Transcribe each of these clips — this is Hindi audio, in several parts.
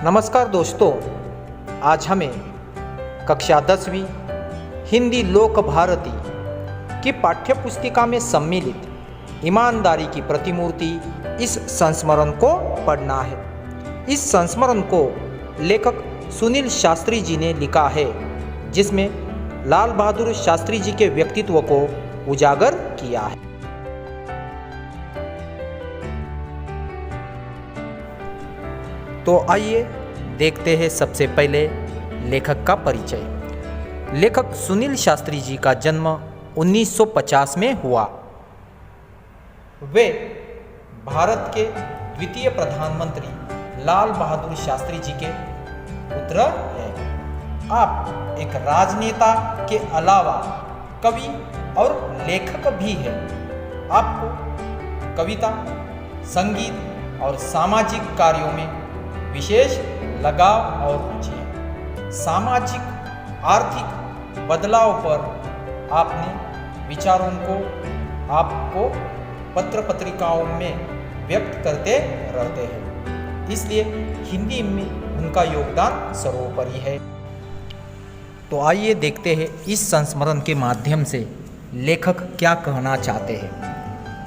नमस्कार दोस्तों, आज हमें कक्षा 10वीं हिंदी लोक भारती की पाठ्य पुस्तिका में सम्मिलित ईमानदारी की प्रतिमूर्ति इस संस्मरण को पढ़ना है। इस संस्मरण को लेखक सुनील शास्त्री जी ने लिखा है, जिसमें लाल बहादुर शास्त्री जी के व्यक्तित्व को उजागर किया है। तो आइए देखते हैं सबसे पहले लेखक का परिचय। लेखक सुनील शास्त्री जी का जन्म 1950 में हुआ। वे भारत के द्वितीय प्रधानमंत्री लाल बहादुर शास्त्री जी के पुत्र हैं। आप एक राजनेता के अलावा कवि और लेखक भी हैं। आपको कविता, संगीत और सामाजिक कार्यों में विशेष लगाव और रुचि है। सामाजिक आर्थिक बदलाव पर आपने विचारों को आपको पत्र पत्रिकाओं में व्यक्त करते रहते हैं, इसलिए हिंदी में उनका योगदान सर्वोपरि है। तो आइए देखते हैं इस संस्मरण के माध्यम से लेखक क्या कहना चाहते हैं।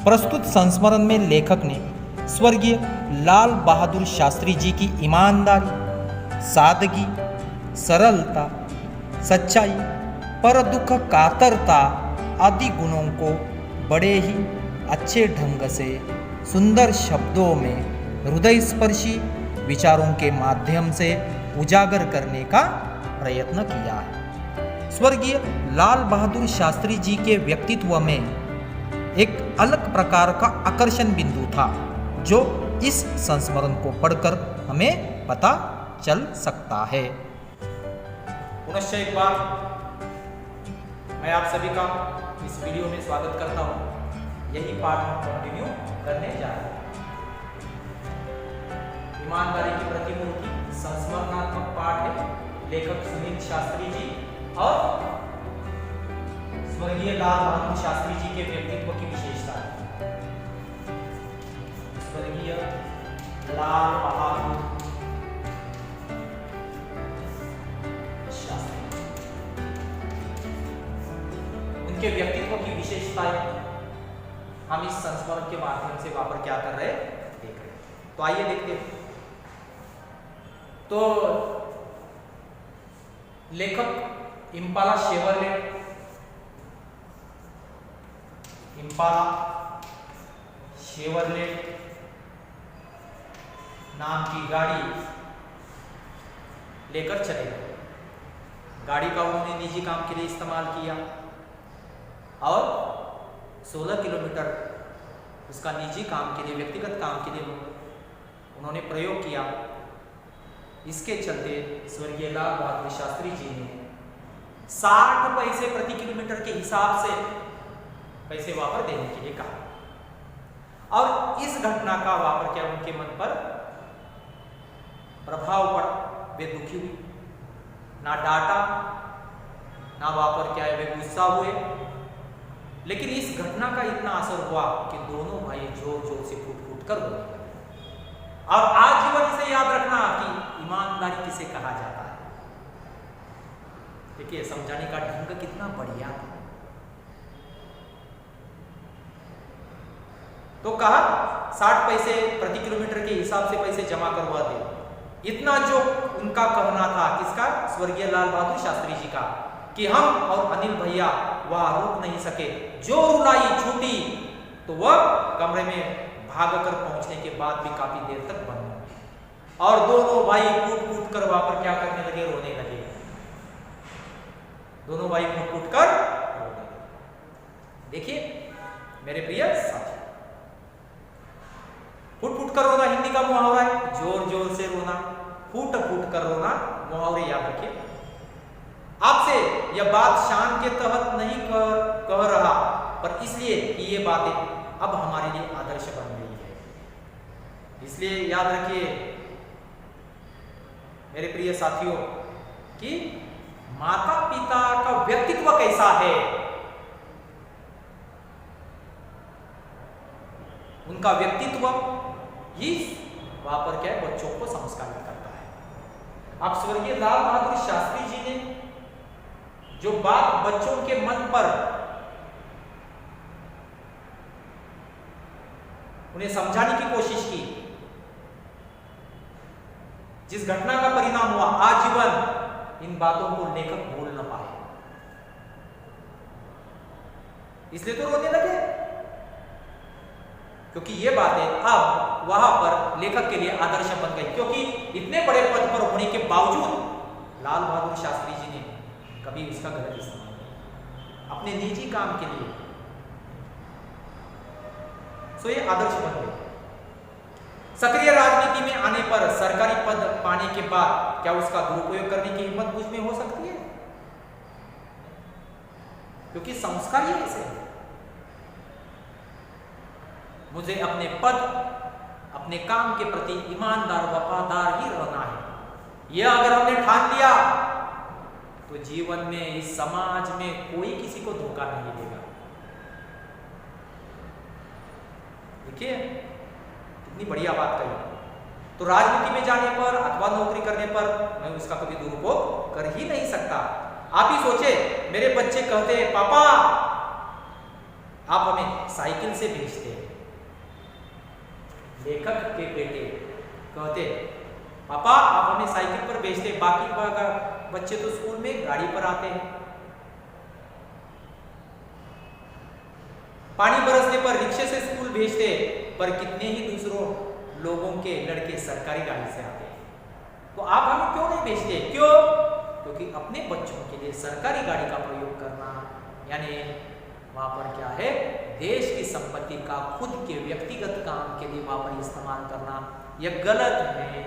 प्रस्तुत संस्मरण में लेखक ने स्वर्गीय लाल बहादुर शास्त्री जी की ईमानदारी, सादगी, सरलता, सच्चाई, पर दुख कातरता आदि गुणों को बड़े ही अच्छे ढंग से सुंदर शब्दों में हृदयस्पर्शी विचारों के माध्यम से उजागर करने का प्रयत्न किया है। स्वर्गीय लाल बहादुर शास्त्री जी के व्यक्तित्व में एक अलग प्रकार का आकर्षण बिंदु था, जो इस संस्मरण को पढ़कर हमें पता चल सकता है। पुनश्च एक बार मैं आप सभी का इस वीडियो में स्वागत करता हूं। यही पाठ हम कंटिन्यू करने जा रहे हैं। ईमानदारी की प्रतिमूर्ति संस्मरणात्मक पाठ है। लेखक सुनील शास्त्री जी और स्वर्गीय लाल बहादुर शास्त्री जी के व्यक्तित्व की विशेषता है। स्वर्गीय लाल बहादुर शास्त्री, उनके व्यक्तित्व की विशेषताएं हम इस संस्मरण के माध्यम से वहां पर क्या कर रहे हैं, देख रहे हैं। तो आइए देखते हैं। तो लेखक इम्पाला शेवरलेट नाम की गाड़ी लेकर चले गए। गाड़ी का उन्होंने निजी काम के लिए इस्तेमाल किया और 16 किलोमीटर उसका निजी काम के लिए, व्यक्तिगत काम के लिए उन्होंने प्रयोग किया। इसके चलते स्वर्गीय लाल बहादुर शास्त्री जी ने 60 पैसे प्रति किलोमीटर के हिसाब से पैसे वहां पर देने के लिए कहा। और इस घटना का वहां पर क्या उनके मन पर प्रभाव पड़ा। वे दुखी हुई, ना डांटा, ना वहां पर क्या है वे गुस्सा हुए। लेकिन इस घटना का इतना असर हुआ कि दोनों भाई जोर जोर से फूट फूट कर रोए। और आजीवन इसे याद रखना कि ईमानदारी किसे कहा जाता है। देखिए, समझाने का ढंग कितना बढ़िया था। तो कहा 60 पैसे प्रति किलोमीटर के हिसाब से पैसे जमा करवा दे। इतना जो उनका कहना था, किसका? स्वर्गीय लाल बहादुर शास्त्री जी का, कि हम और अनिल भैया वह रोक नहीं सके। जो रुलाई छूटी तो वह कमरे में भागकर पहुंचने के बाद भी काफी देर तक बंद हो। और दोनों भाई कूट कूट कर वहां पर क्या करने लगे, रोने लगे। दोनों भाई कूट कूट कर रोने लगे। देखिए मेरे प्रिय साथी, फूट फूट कर रोना हिंदी का मुहावरा है। जोर जोर से रोना, फूट फूट कर रोना, मुहावरे याद रखिए। आपसे यह बात शान के तहत नहीं कह रहा, पर इसलिए कि ये बातें अब हमारे लिए आदर्श बन गई है। इसलिए याद रखिए मेरे प्रिय साथियों कि माता पिता का व्यक्तित्व कैसा है, उनका व्यक्तित्व ही वहां पर क्या है, बच्चों को संस्कारित करता है। आप स्वर्गीय लाल बहादुर शास्त्री जी ने जो बात बच्चों के मन पर उन्हें समझाने की कोशिश की, जिस घटना का परिणाम हुआ आजीवन इन बातों को लेखक भूल न पाए, इसलिए तो रोने लगे, क्योंकि ये बातें अब वहां पर लेखक के लिए आदर्श बन गई। क्योंकि इतने बड़े पद पर होने के बावजूद लाल बहादुर शास्त्री जी ने कभी उसका गलत इस्तेमाल नहीं अपने निजी काम के लिए, सो ये आदर्श बन गए। सक्रिय राजनीति में आने पर सरकारी पद पाने के बाद क्या उसका दुरुपयोग करने की हिम्मत मुझ में हो सकती है? क्योंकि संस्कार ही ऐसे है। मुझे अपने पद, अपने काम के प्रति ईमानदार वफादार ही रहना है। यह अगर हमने ठान लिया तो जीवन में, इस समाज में कोई किसी को धोखा नहीं देगा। देखिए कितनी बढ़िया बात कही। तो राजनीति में जाने पर अथवा नौकरी करने पर मैं उसका कभी दुरुपयोग कर ही नहीं सकता। आप ही सोचे, मेरे बच्चे कहते हैं पापा आप हमें साइकिल से भेजते हैं। लेखक के बेटे कहते पापा आप हमें साइकिल पर भेजते, बाकी बच्चे तो स्कूल में गाड़ी पर आते हैं। पानी बरसने पर रिक्शे से स्कूल भेजते, पर कितने ही दूसरों लोगों के लड़के सरकारी गाड़ी से आते हैं। तो आप हमें क्यों नहीं भेजते? क्यों? क्योंकि अपने बच्चों के लिए सरकारी गाड़ी का प्रयोग करना यानी वहां पर क्या है, देश की संपत्ति का खुद के व्यक्तिगत काम के लिए वहां पर इस्तेमाल करना, यह गलत है।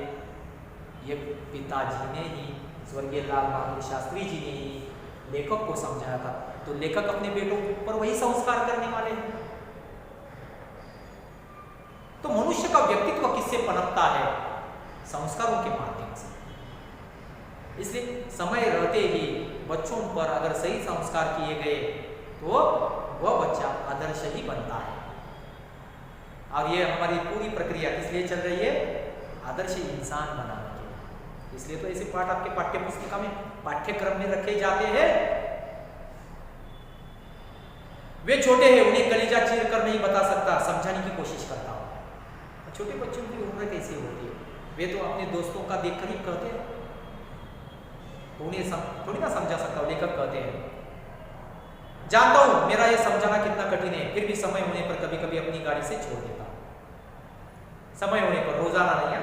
यह पिताजी ने ही, स्वर्गीय लाल बहादुर शास्त्री जी ने ही लेखक को समझाया था। तो लेखक अपने बेटों पर वही संस्कार करने वाले हैं। तो मनुष्य का व्यक्तित्व किससे पनपता है? संस्कारों के माध्यम से। इसलिए समय रहते ही बच्चों पर अगर सही संस्कार किए गए तो वह बच्चा आदर्श ही बनता है। और ये हमारी पूरी प्रक्रिया इसलिए चल रही है, आदर्श इंसान बनाने के लिए। इसलिए तो ऐसे पाठ आपके पाठ्य पुस्तिका में, पाठ्यक्रम में रखे जाते हैं। वे छोटे हैं, उन्हें कलेजा चीर कर नहीं बता सकता, समझाने की कोशिश करता हूं। छोटे बच्चों की उम्र कैसी होती है? वे तो अपने दोस्तों का देखकर ही कहते हैं, तो उन्हें थोड़ी ना समझा सकता। लेखक कहते हैं जानता हूं मेरा यह समझाना कितना कठिन है, फिर भी समय होने पर कभी कभी अपनी गाड़ी से छोड़ देता हूं। समय होने पर, रोजाना नहीं है।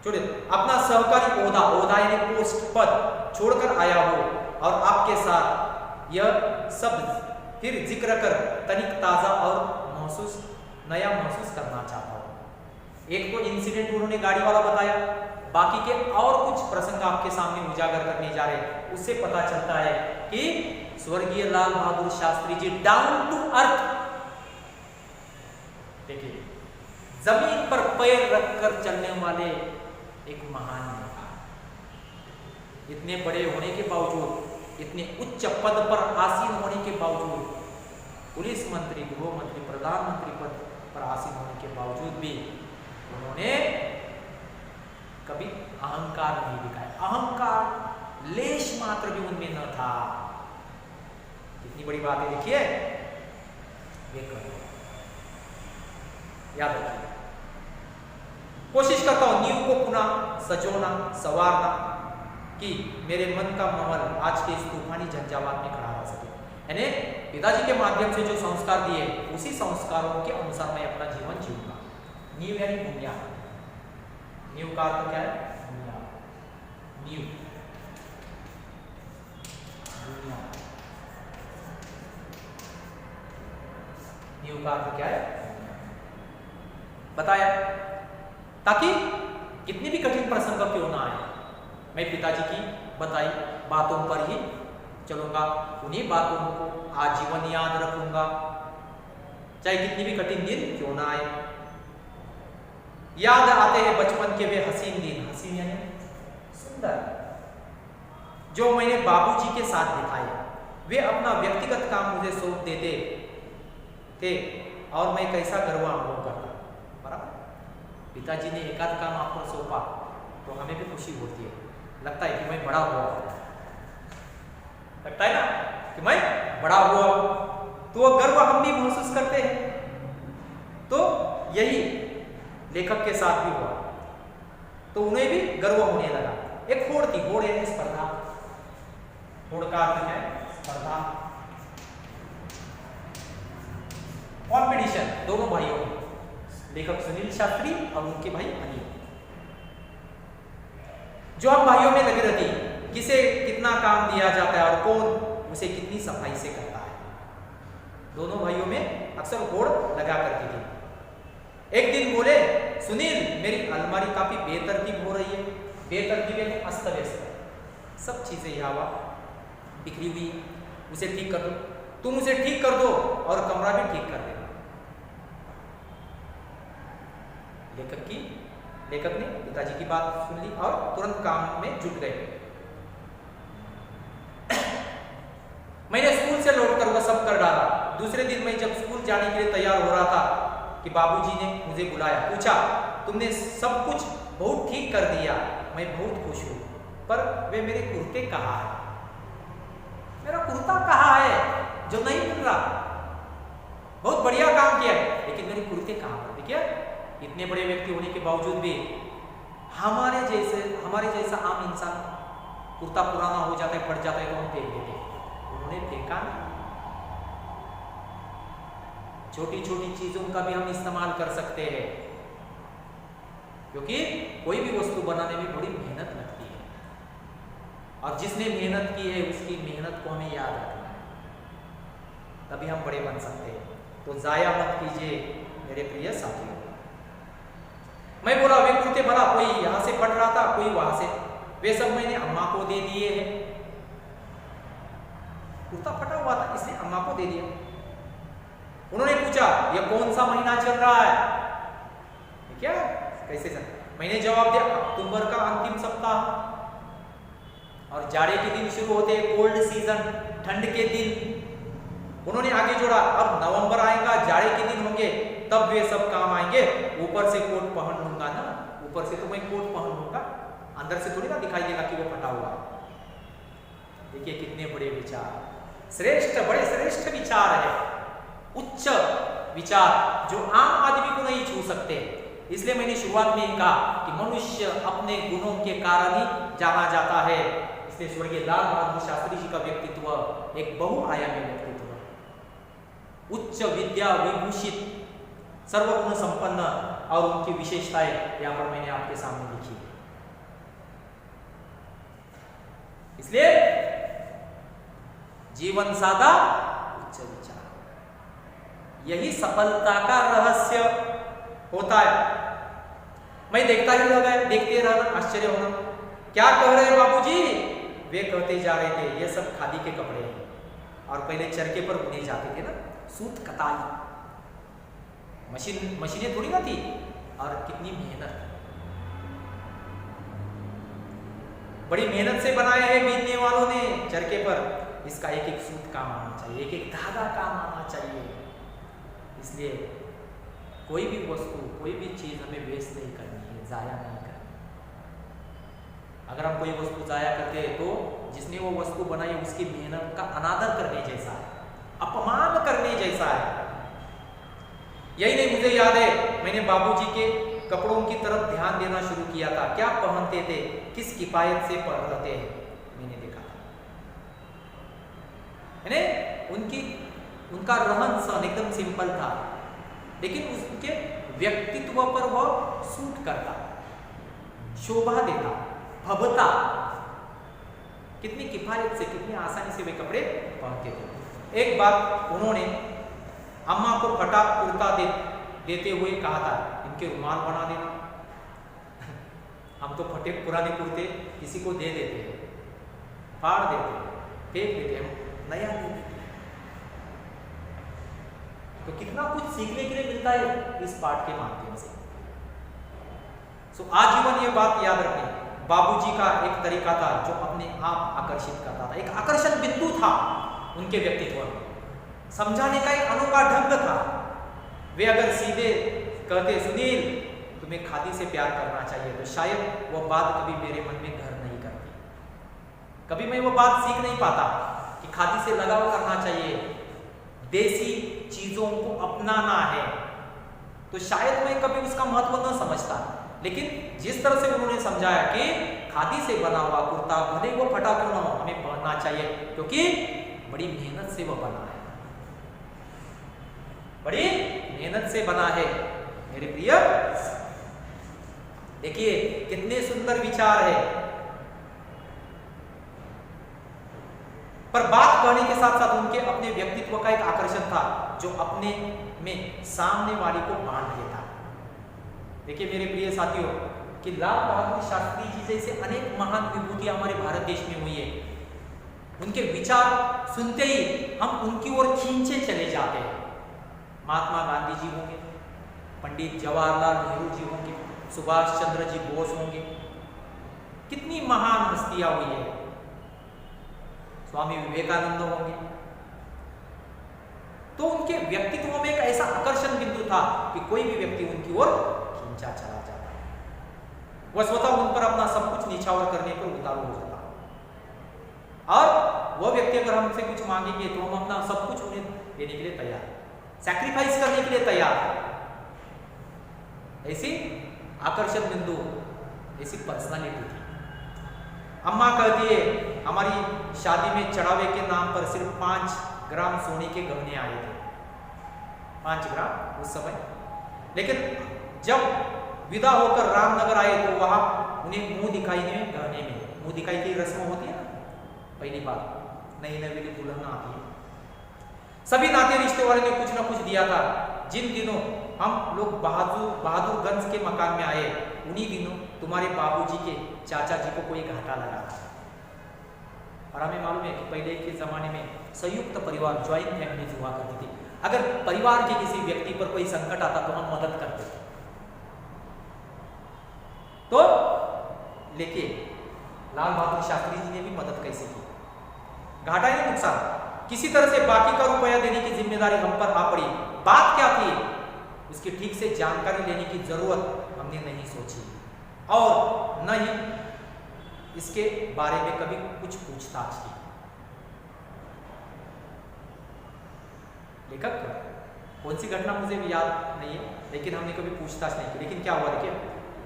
छोड़िए, अपना सहकारी ओहदा यानी पोस्ट पद छोड़कर आया हो और आपके साथ यह सब फिर जिक्र कर तनिक ताजा और नया महसूस करना चाहता हूं। एक तो इंसिडेंट उन्होंने गाड़ी वाला बताया, बाकी के और कुछ प्रसंग आपके सामने उजागर करने जा रहे हैं। उससे पता चलता है कि स्वर्गीय Lal Bahadur Shastri ji down to earth, देखिए जमीन पर पैर रखकर चलने वाले एक महान नेता। इतने बड़े होने के बावजूद, इतने उच्च पद पर आसीन होने के बावजूद, पुलिस मंत्री, गृह मंत्री, प्रधानमंत्री पद पर आसीन होने के बावजूद भी उन्होंने कभी अहंकार नहीं दिखाया। अहंकार लेश मात्र भी उनमें न था। कितनी बड़ी बात है, देखिए ये करो, याद रखिए। कोशिश करता हूं नींव को पुनः सजोना, संवारना, कि मेरे मन का महल आज के इस तूफानी झंझावात में खड़ा रह सके। यानी पिताजी के माध्यम से जो संस्कार दिए, उसी संस्कारों के अनुसार मैं अपना जीवन जीऊंगा। नींव यानी बुनियाद। नींव का अर्थ क्या है? बुनियाद। नींव, बुनियाद। नींव का अर्थ क्या है? बताया, ताकि कितनी भी कठिन प्रसंग क्यों ना आए, मैं पिताजी की बताई बातों पर ही चलूंगा, उन्हीं बातों को आजीवन याद रखूंगा, चाहे कितनी भी कठिन दिन क्यों ना आए। याद आते हैं बचपन के वे हसीन दिन, हसीन यानी सुंदर, जो मैंने बाबूजी के साथ बिताए। वे अपना व्यक्तिगत काम मुझे सौंप देते थे और मैं कैसा गर्व अनुभव करता। बराबर, पिताजी ने एक आध काम आपको सौंपा तो हमें भी खुशी होती है, लगता है कि मैं बड़ा हुआ, लगता है ना कि मैं बड़ा हुआ, तो वो गर्व हम भी महसूस करते हैं। तो यही लेखक के साथ भी हुआ, तो उन्हें भी गर्व होने लगा। एक होड़ थी, होड़ है स्पर्धा, होड़ का अर्थ है स्पर्धा, कॉम्पिटिशन दोनों भाइयों में, लेखक सुनील शास्त्री और उनके भाई अनिल, जो हम भाइयों में लगी रहती, किसे कितना काम दिया जाता है और कौन उसे कितनी सफाई से करता है। दोनों भाइयों में अक्सर होड़ लगा करती थी। एक दिन बोले, सुनील मेरी अलमारी काफी बेतरतीब हो रही है। बेतरतीब है अस्त व्यस्त, सब चीजें यहाँ वहाँ बिखरी हुई, उसे ठीक कर दो, तुम उसे ठीक कर दो और कमरा भी ठीक कर देना। लेखक ने पिताजी की बात सुन ली और तुरंत काम में जुट गए। मैंने स्कूल से लौटकर वह सब कर डाला। दूसरे दिन मैं जब स्कूल जाने के लिए तैयार हो रहा था कि बाबूजी ने मुझे बुलाया, पूछा तुमने सब कुछ बहुत ठीक कर दिया, मैं बहुत खुश हूँ, पर वे मेरे कुर्ते कहाँ है? मेरा कुर्ता कहाँ है जो नहीं मिल रहा? बहुत बढ़िया काम किया है, लेकिन मेरे कुर्ते कहाँ पर? देखिए, इतने बड़े व्यक्ति होने के बावजूद भी हमारे जैसा आम इंसान कुर्ता पुराना हो जाता है, फट जाता है तो हम फेंक देते हैं, उन्होंने फेंका नहीं। छोटी छोटी चीजों का भी हम इस्तेमाल कर सकते हैं, क्योंकि कोई भी वस्तु बनाने में बड़ी मेहनत लगती है, और जिसने मेहनत की है उसकी मेहनत को हमें याद रखना है, तभी हम बड़े बन सकते हैं। तो जाया मत कीजिए मेरे प्रिय साथियों। मैं बोला वे कुर्ते बना, कोई यहां से फट रहा था, कोई वहां से, वे सब मैंने अम्मा को दे दिए हैं। कुर्ता फटा हुआ था इसलिए अम्मा को दे दिया। उन्होंने पूछा यह कौन सा महीना चल रहा है? क्या कैसे चल? मैंने जवाब दिया अक्टूबर का अंतिम सप्ताह, और जाड़े के दिन शुरू होते हैं, कोल्ड सीजन, ठंड के दिन। उन्होंने आगे जोड़ा अब नवंबर आएगा, जाड़े के दिन होंगे, तब वे सब काम आएंगे। ऊपर से कोट पहन लूंगा ना, ऊपर से तो मैं कोट पहन लूंगा, अंदर से थोड़ी ना दिखाई देगा कि वो फटा हुआ। देखिए कितने बड़े विचार, श्रेष्ठ, बड़े श्रेष्ठ विचार है, उच्च विचार जो आम आदमी को नहीं छू सकते। इसलिए मैंने शुरुआत में ही कहा कि मनुष्य अपने गुणों के कारण ही जाना जाता है। इसलिए स्वर्गीय लाल बहादुर शास्त्री जी का व्यक्तित्व एक बहुआयामी व्यक्तित्व, उच्च विद्या विभूषित, सर्वगुण संपन्न, और उनकी विशेषताएं यहां पर मैंने आपके सामने लिखी। इसलिए जीवन सादा, उच्च विचार, यही सफलता का रहस्य होता है। मैं देखता ही रह गया, देखते रहना, आश्चर्य होना, क्या कह रहे हैं बाबूजी? वे कहते जा रहे थे ये सब खादी के कपड़े हैं, और पहले चरखे पर बुने जाते थे ना, सूत कताई, मशीनें थोड़ी ना थी, और कितनी मेहनत, बड़ी मेहनत से बनाए हैं बीनने वालों ने चरखे पर। इसका एक एक सूत काम आना चाहिए, एक एक धागा काम आना चाहिए। इसलिए कोई भी वस्तु, कोई भी चीज हमें वेस्ट नहीं करनी है, जाया नहीं करनी। अगर हम कोई वस्तु जाया करते हैं तो जिसने वो वस्तु बनाई उसकी मेहनत का अनादर करने जैसा है, अपमान करने जैसा है। यही नहीं, मुझे याद है मैंने बाबूजी के कपड़ों की तरफ ध्यान देना शुरू किया था, क्या पहनते थे, किस किफायत से पहनते हैं, मैंने देखा था। उनका रहन सहन एकदम सिंपल था, लेकिन उसके व्यक्तित्व पर वह सूट करता, शोभा देता, भवता। कितनी किफायत से, कितनी आसानी से वे कपड़े पहनते थे। एक बात उन्होंने अम्मा को फटा कुर्ता देते हुए कहा था, इनके रुमाल बना देना। हम तो फटे पुराने कुर्ते किसी को दे देते हैं, फाड़ देते हैं, फेंक देते हैं, नया दे देते हैं। तो कितना कुछ सीखने के लिए मिलता है इस पाठ के माध्यम से। सो आजीवन ये बात याद रखें, बाबूजी का एक तरीका था जो अपने आप आकर्षित करता था, एक आकर्षण बिंदु था उनके व्यक्तित्व में, समझाने का एक अनोखा ढंग था। वे अगर सीधे कहते सुनील तुम्हें खादी से प्यार करना चाहिए, तो शायद वह बात कभी मेरे मन में घर नहीं करती। कभी मैं वो बात सीख नहीं पाता कि खादी से लगाव करना चाहिए, देसी चीजों को अपनाना है, तो शायद मैं कभी उसका महत्व न समझता। लेकिन जिस तरह से उन्होंने समझाया कि खादी से बना हुआ कुर्ता भले वो फटा क्यों ना हो, हमें पहनना चाहिए, क्योंकि बड़ी मेहनत से वो बना है, बड़ी मेहनत से बना है। मेरे प्रिय, देखिए कितने सुंदर विचार है। पर बात कहने के साथ साथ उनके अपने व्यक्तित्व का एक आकर्षण था, जो अपने में सामने वाले को बांध लेता। देखिए मेरे प्रिय साथियों, कि लाल बहादुर शास्त्री जी जैसे अनेक महान विभूतियां हमारे भारत देश में हुई है, उनके विचार सुनते ही हम उनकी ओर खींचे चले जाते हैं। महात्मा गांधी जी होंगे, पंडित जवाहरलाल नेहरू जी होंगे, सुभाष चंद्र जी बोस होंगे, कितनी महान हस्तियां हुई है, स्वामी विवेकानंद होंगे। तो उनके व्यक्तित्व में एक ऐसा आकर्षण बिंदु था कि कोई भी व्यक्ति उनकी ओर खींचा चला जाता, वह स्वतः उन पर अपना सब कुछ निछावर करने पर उतारू हो जाता। और वह व्यक्ति अगर हमसे कुछ मांगेंगे तो हम अपना सब कुछ उन्हें देने के लिए तैयार, सैक्रिफाइस करने के लिए तैयार। ऐसी आकर्षण बिंदु, ऐसी पर्सनालिटी थी। अम्मा कहती है हमारी शादी में चढ़ावे के नाम पर सिर्फ 5 ग्राम सोने के गहने आए थे, 5 ग्राम उस समय। लेकिन जब विदा होकर रामनगर आए तो वहां उन्हें मुंह दिखाई में गहने मिले। मुंह दिखाई की रस्म होती है ना, पहली बार नई नवीली दुल्हन आती है, सभी नाते रिश्ते वाले ने कुछ ना कुछ दिया था। जिन दिनों हम लोग बहादुरगंज के मकान में आए, उन्हीं दिनों तुम्हारे बाबूजी के चाचा जी को कोई घाटा लगा था। और हमें मालूम है कि पहले के जमाने में संयुक्त परिवार, ज्वाइंट फैमिली हुआ करती थी। अगर परिवार के किसी व्यक्ति पर कोई संकट आता तो हम मदद करते थे। तो लेकिन लाल बहादुर शास्त्री जी ने भी मदद कैसे की, घाटा ही नुकसान, किसी तरह से बाकी का रुपया देने की जिम्मेदारी हम पर आ पड़ी। बात क्या थी, उसकी ठीक से जानकारी लेने की जरूरत हमने नहीं सोची, और न ही इसके बारे में कभी कुछ पूछताछ की। लेखक कौन सी घटना मुझे भी याद नहीं है, लेकिन हमने कभी पूछताछ नहीं की। लेकिन क्या हुआ, देखिए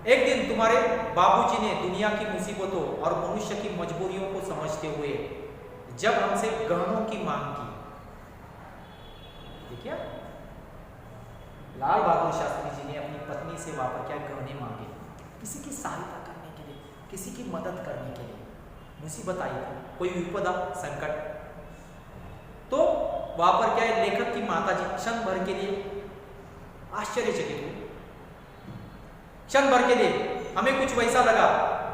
एक दिन तुम्हारे बाबूजी ने दुनिया की मुसीबतों और मनुष्य की मजबूरियों को समझते हुए जब हमसे गहनों की मांग की। देखिए लाल बहादुर शास्त्री जी ने अपनी पत्नी से वहां पर क्या गहने मांगे, किसी की सहायता करने के लिए, किसी की मदद करने के लिए। मुसीबत आई, कोई विपदा, संकट, तो वहां पर क्या है, लेखक की माताजी क्षण भर के लिए आश्चर्यचकित हुई। क्षण भर के लिए हमें कुछ वैसा लगा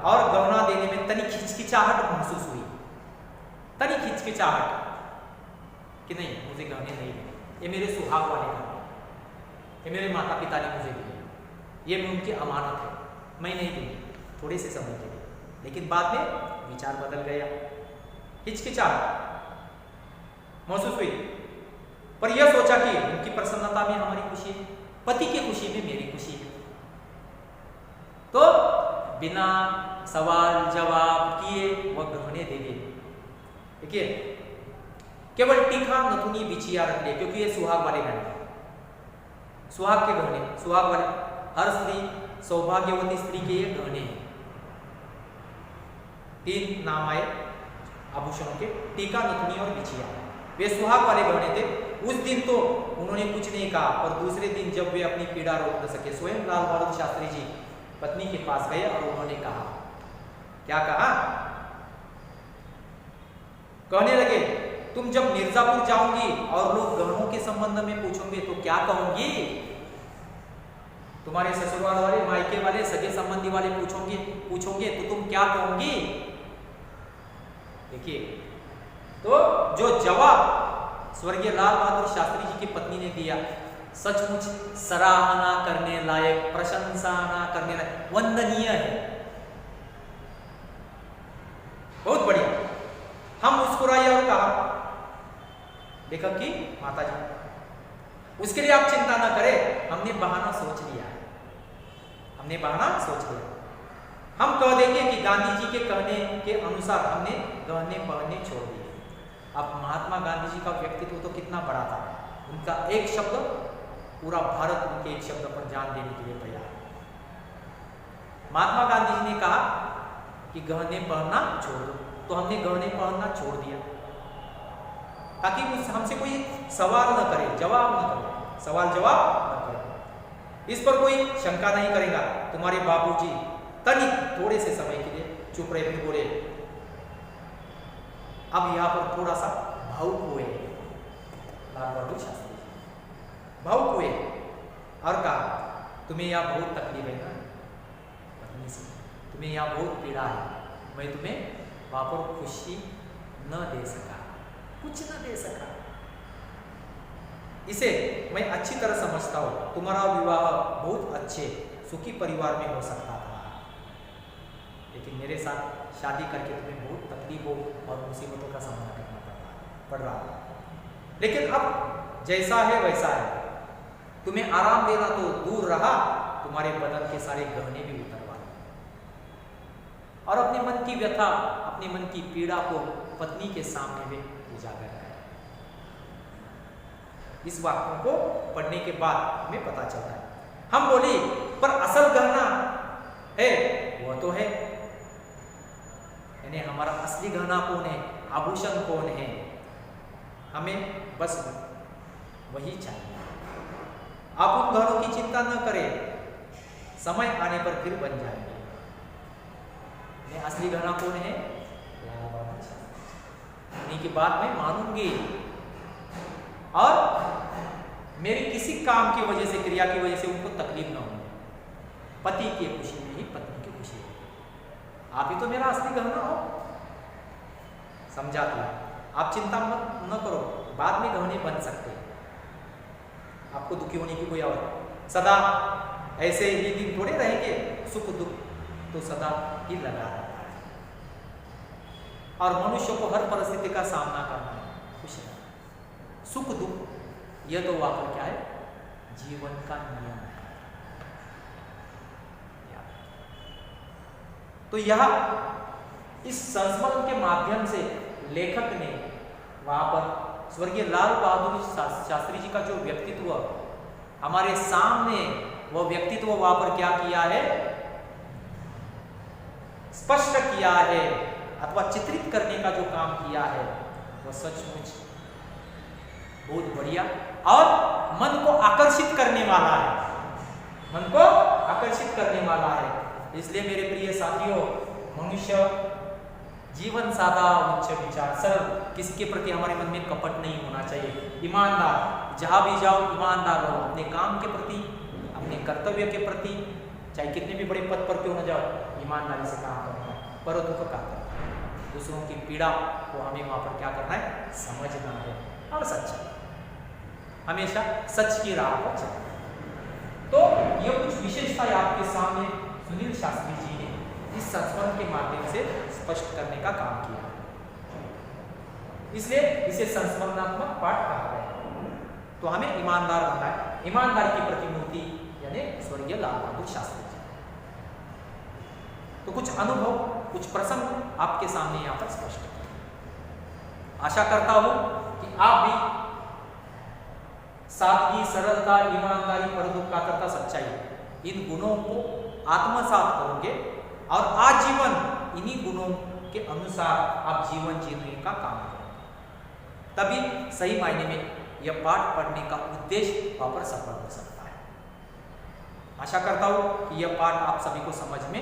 और गहना देने में तनी खिचकिचाहट महसूस हुई, तनी खिचकिचाहट कि नहीं मुझे गहने नहीं देने, ये मेरे सुहाग वाले गहने, ये मेरे माता पिता ने मुझे दिए, ये उनकी अमानत है, मैं नहीं दूंगी थोड़े से समय के लिए। लेकिन बाद में विचार बदल गया, हिचकिचाहट महसूस हुई, पर यह सोचा कि उनकी प्रसन्नता में हमारी खुशी है, पति की खुशी में मेरी खुशी है। तो बिना सवाल जवाब किए वह गहने दे दिए। देखिए केवल टीका नथुनी बिछिया रख ले, क्योंकि ये सुहाग वाले गहने, सुहाग के गहने, सुहाग वाले, हर स्त्री सौभाग्यवती स्त्री के ये गहने हैं। 3 नाम आए आभूषणों के, टीका नथुनी और बिछिया, वे सुहाग वाले गहने थे। उस दिन तो उन्होंने कुछ नहीं कहा, और दूसरे दिन जब वे अपनी पीड़ा रोक न सके, स्वयं लाल बहादुर शास्त्री जी पत्नी के पास गए और उन्होंने कहा, क्या कहा, कहने लगे तुम जब मिर्जापुर जाओगी और लोग गहनों के संबंध में पूछोगे तो क्या कहूंगी, तुम्हारे ससुराल वाले, मायके वाले, सगे संबंधी वाले पूछोगे तो तुम क्या कहोगी। देखिए तो जो जवाब स्वर्गीय लाल बहादुर शास्त्री जी की पत्नी ने दिया, सचमुच सराहना करने लायक, प्रशंसा करने लायक, वंदनीय है, बहुत बढ़िया। हम मुस्कुराए और कहा, लेखक की माता जी, उसके लिए आप चिंता ना करें, हमने बहाना सोच लिया है, हमने बहाना सोच लिया। हम कह देंगे कि गांधी जी के कहने के अनुसार हमने गहने पहनने छोड़ दिए। अब महात्मा गांधी जी का व्यक्तित्व तो कितना बड़ा था, उनका एक शब्द पूरा भारत उनके एक शब्द पर जान देने के लिए तैयार। महात्मा गांधी जी ने कहा कि गहने पहनना छोड़ दो, तो हमने गहने पहनना छोड़ दिया ताकि हमसे कोई सवाल न करे, जवाब न करे, सवाल जवाब न करे। इस पर कोई शंका नहीं करेगा। तुम्हारे बाबूजी तनिक थोड़े से समय के लिए चुप रहे, फिर बोले। अब यहां पर थोड़ा सा भावुक हुए लाल बहादुर शास्त्री जी, भावुक हुए और कहा तुम्हें यहां बहुत तकलीफ है ना पत्नी से, तुम्हें यहां बहुत पीड़ा है, मैं तुम्हें वहां पर खुशी न दे सका, कुछ न दे सका। इसे मैं अच्छी तरह समझता हूं, तुम्हारा विवाह बहुत अच्छे सुखी परिवार में हो सकता था, लेकिन मेरे साथ शादी करके तुम्हें बहुत तकलीफों और मुसीबतों का सामना करना पड़ रहा। लेकिन अब जैसा है वैसा है, तुम्हें आराम देना तो दूर रहा, तुम्हारे बदन के सारे गहने भी उतरवा और अपने मन की व्यथा, अपने मन की पीड़ा को पत्नी के सामने में उजागर है। इस वाक्यों को पढ़ने के बाद हमें पता चलता है। हम बोले पर असल गहना है वो तो है, यानी हमारा असली गहना कौन है, आभूषण कौन है, हमें बस वही चाहिए। आप उन गहनों की चिंता न करें, समय आने पर फिर बन जाएंगे। असली गहना कौन है, उन्हीं की बात मैं मानूंगी और मेरी किसी काम की वजह से, क्रिया की वजह से उनको तकलीफ ना हो। पति की खुशी में ही पत्नी की खुशी है। आप ही तो मेरा असली गहना हो, समझा दिया। आप चिंता मत न करो, बाद में गहने बन सकते हैं, आपको दुखी होने की कोई आवश्यकता। सदा ऐसे ही दिन थोड़े रहेंगे, सुख दुख तो सदा ही लगा रहता है और मनुष्य को हर परिस्थिति का सामना करना है, खुश रहना, सुख दुख यह तो वाकई क्या है, जीवन का नियम है। तो यह इस संस्मरण के माध्यम से लेखक ने वहां पर स्वर्गीय लाल बहादुर शास्त्री जी का जो व्यक्तित्व हमारे सामने, वह व्यक्तित्व वहां पर क्या किया है, स्पष्ट किया है अथवा चित्रित करने का जो काम किया है, वह सचमुच बहुत बढ़िया और मन को आकर्षित करने वाला है, मन को आकर्षित करने वाला है। इसलिए मेरे प्रिय साथियों, मनुष्य जीवन सादा, उच्च विचार, सरल, किसी के प्रति हमारे मन में कपट नहीं होना चाहिए, ईमानदार, जहां भी जाओ ईमानदार रहो, अपने काम के प्रति, अपने कर्तव्य के प्रति, चाहे कितने भी बड़े पद पर क्यों न जाओ, ईमानदारी से काम करना है, पर दुख का दूसरों की पीड़ा को हमें वहां पर क्या करना है, समझना है और सच, हमेशा सच की राह पर चलना है। तो यह कुछ विशेषता आपके सामने सुनील शास्त्री जी ने इस संस्मरण के माध्यम से स्पष्ट करने का काम किया, इसलिए इसे संस्मरणात्मक पाठ कहा गया। तो हमें ईमानदार बनना है, ईमानदारी की प्रतिमूर्ति यानी स्वर्गीय लाल बहादुर शास्त्री जी। तो कुछ अनुभव, कुछ प्रसंग आपके सामने यहाँ पर स्पष्ट किया। आशा करता हूं कि आप भी सादगी, सरलता, ईमानदारी, परोपकारता, सच्चाई, इन गुणों को आत्मसात करोगे और आजीवन इन्हीं गुणों के अनुसार आप जीवन जीने का काम करोगे, तभी सही मायने में यह पाठ पढ़ने का उद्देश्य वहां पर सफल हो सकता है। आशा करता हूं कि यह पाठ आप सभी को समझ में